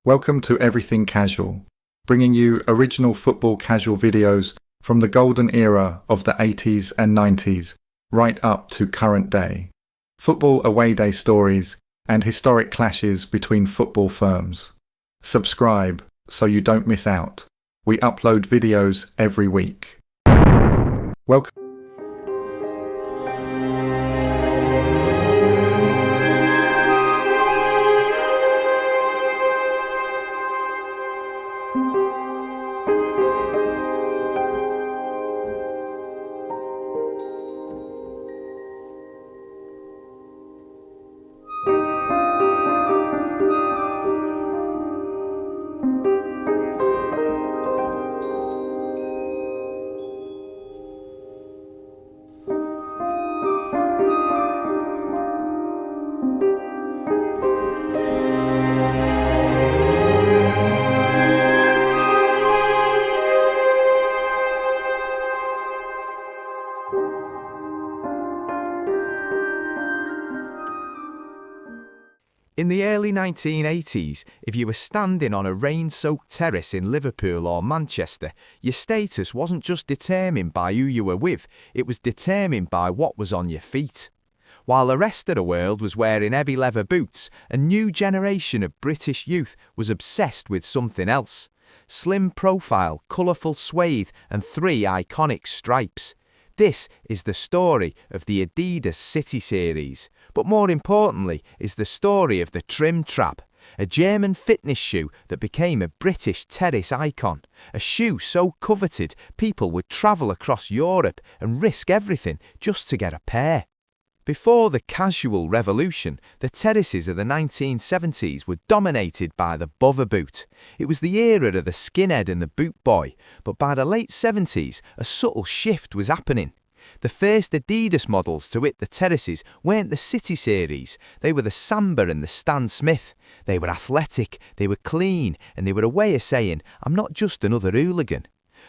Welcome to Everything Casual, bringing you original football casual videos from the golden era of the 80s and 90s, right up to current day. Football away day stories and historic clashes between football firms. Subscribe so you don't miss out. We upload videos every week. Welcome. In the early 1980s, if you were standing on a rain-soaked terrace in Liverpool or Manchester, your status wasn't just determined by who you were with, it was determined by what was on your feet. While the rest of the world was wearing heavy leather boots, a new generation of British youth was obsessed with something else. Slim profile, colourful suede, and 3 iconic stripes. This is the story of the Adidas City Series, but more importantly is the story of the Trimm Trab, a German fitness shoe that became a British Terrace icon, a shoe so coveted people would travel across Europe and risk everything just to get a pair. Before the casual revolution, the terraces of the 1970s were dominated by the Bovver Boot. It was the era of the skinhead and the boot boy, but by the late 70s, a subtle shift was happening. The first Adidas models to hit the terraces weren't the City Series, they were the Samba and the Stan Smith. They were athletic, they were clean, and they were a way of saying, I'm not just another hooligan.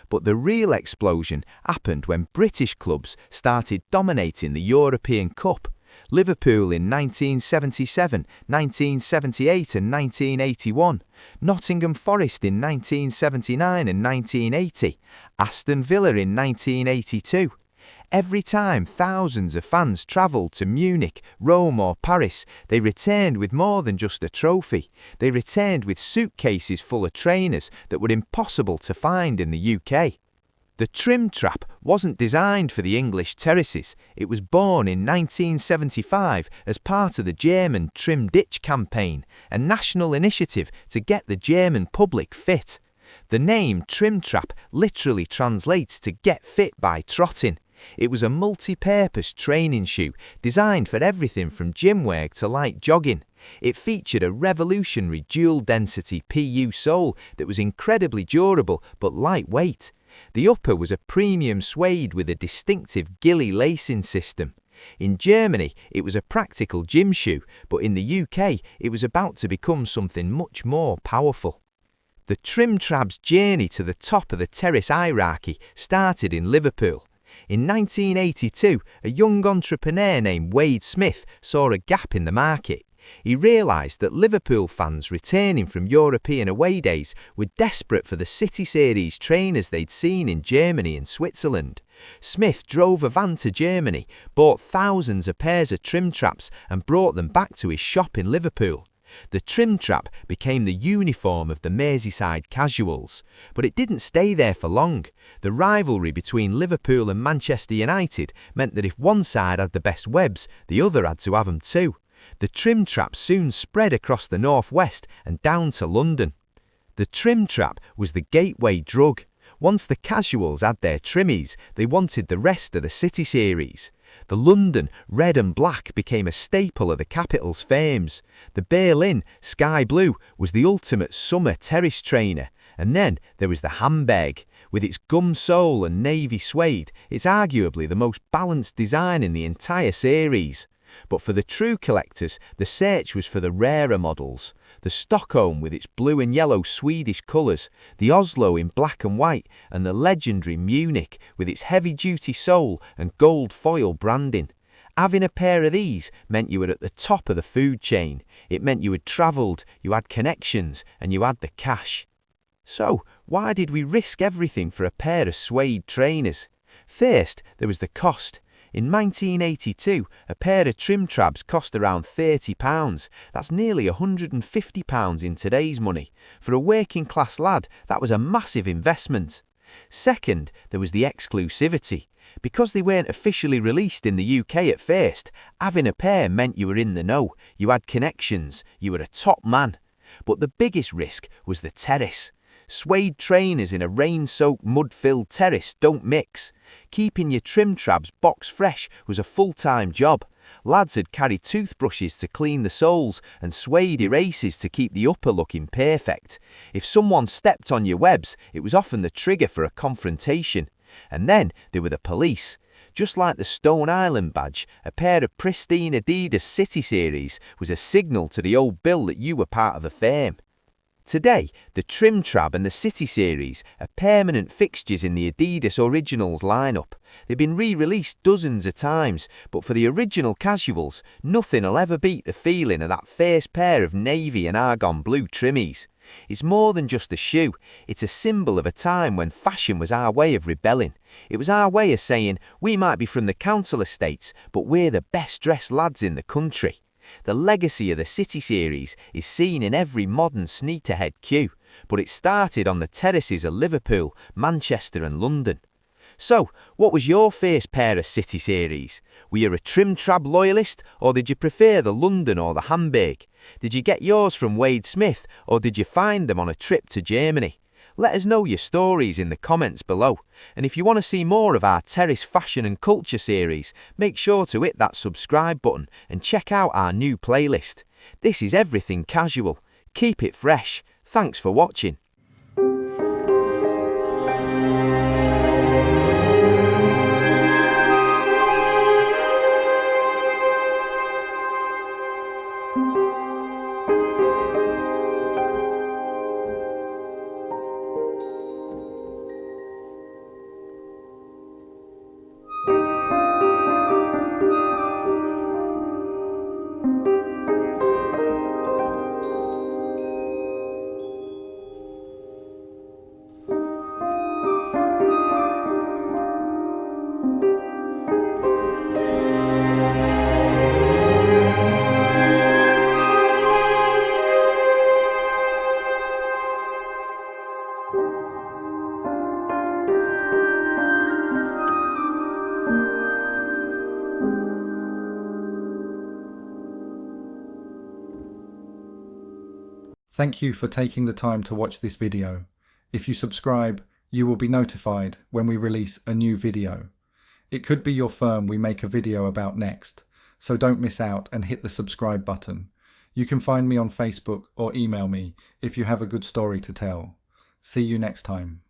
But the real explosion happened when British clubs started dominating the European Cup. Liverpool in 1977, 1978 and 1981, Nottingham Forest in 1979 and 1980, Aston Villa in 1982. Every time thousands of fans travelled to Munich, Rome or Paris, they returned with more than just a trophy. They returned with suitcases full of trainers that were impossible to find in the UK. The Trimm Trab wasn't designed for the English terraces. It was born in 1975 as part of the German Trimm-Dich campaign, a national initiative to get the German public fit. The name Trimm Trab literally translates to get fit by trotting. It was a multi-purpose training shoe designed for everything from gym work to light jogging. It featured a revolutionary dual-density PU sole that was incredibly durable but lightweight. The upper was a premium suede with a distinctive gilly lacing system. In Germany, it was a practical gym shoe, but in the UK, it was about to become something much more powerful. The Trimm Trab's journey to the top of the terrace hierarchy started in Liverpool. In 1982, a young entrepreneur named Wade Smith saw a gap in the market. He realised that Liverpool fans returning from European away days were desperate for the City Series trainers they'd seen in Germany and Switzerland. Smith drove a van to Germany, bought thousands of pairs of Trimm Trabs and brought them back to his shop in Liverpool. The Trimm Trab became the uniform of the Merseyside casuals, but it didn't stay there for long. The rivalry between Liverpool and Manchester United meant that if one side had the best webs, the other had to have them too. The Trimm Trab soon spread across the northwest and down to London. The Trimm Trab was the gateway drug. Once the casuals had their trimmies, they wanted the rest of the City Series. The London red and black became a staple of the capital's fames. The Berlin sky blue was the ultimate summer terrace trainer. And then there was the Hamburg. With its gum sole and navy suede, it's arguably the most balanced design in the entire series. But for the true collectors, the search was for the rarer models. The Stockholm with its blue and yellow Swedish colours, the Oslo in black and white, and the legendary Munich with its heavy-duty sole and gold foil branding. Having a pair of these meant you were at the top of the food chain. It meant you had travelled, you had connections, and you had the cash. So, why did we risk everything for a pair of suede trainers? First, there was the cost. In 1982, a pair of Trimm Trabs cost around £30. That's nearly £150 in today's money. For a working class lad, that was a massive investment. Second, there was the exclusivity. Because they weren't officially released in the UK at first, having a pair meant you were in the know, you had connections, you were a top man. But the biggest risk was the Terrace. Suede trainers in a rain-soaked, mud-filled terrace don't mix. Keeping your Trimm Trabs box fresh was a full-time job. Lads had carried toothbrushes to clean the soles and suede erases to keep the upper looking perfect. If someone stepped on your webs, it was often the trigger for a confrontation. And then there were the police. Just like the Stone Island badge, a pair of pristine Adidas City Series was a signal to the old Bill that you were part of a firm. Today, the Trimm Trab and the City Series are permanent fixtures in the Adidas Originals lineup. They've been re-released dozens of times, but for the original casuals, nothing'll ever beat the feeling of that first pair of navy and argon blue trimmies. It's more than just a shoe, it's a symbol of a time when fashion was our way of rebelling. It was our way of saying, we might be from the council estates, but we're the best dressed lads in the country. The legacy of the City Series is seen in every modern sneakerhead queue, but it started on the terraces of Liverpool, Manchester and London. So, what was your first pair of City Series? Were you a Trimm Trab loyalist, or did you prefer the London or the Hamburg? Did you get yours from Wade Smith, or did you find them on a trip to Germany? Let us know your stories in the comments below. And if you want to see more of our Terrace Fashion and Culture series, make sure to hit that subscribe button and check out our new playlist. This is everything casual. Keep it fresh. Thanks for watching. Thank you for taking the time to watch this video. If you subscribe, you will be notified when we release a new video. It could be your firm we make a video about next, so don't miss out and hit the subscribe button. You can find me on Facebook or email me if you have a good story to tell. See you next time.